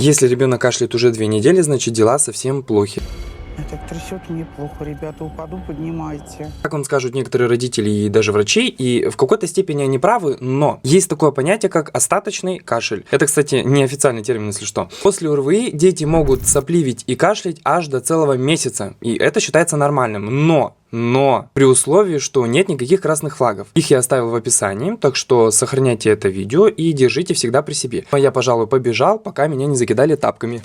Если ребенок кашляет уже 2 недели, значит дела совсем плохи. Так трясет мне плохо, ребята, упаду, поднимайте. Как вам скажут некоторые родители и даже врачи, и в какой-то степени они правы, но есть такое понятие, как остаточный кашель. Это, кстати, не официальный термин, если что. После ОРВИ дети могут сопливить и кашлять аж до целого месяца, и это считается нормальным. Но при условии, что нет никаких красных флагов. Их я оставил в описании, так что сохраняйте это видео и держите всегда при себе. А я, пожалуй, побежал, пока меня не закидали тапками.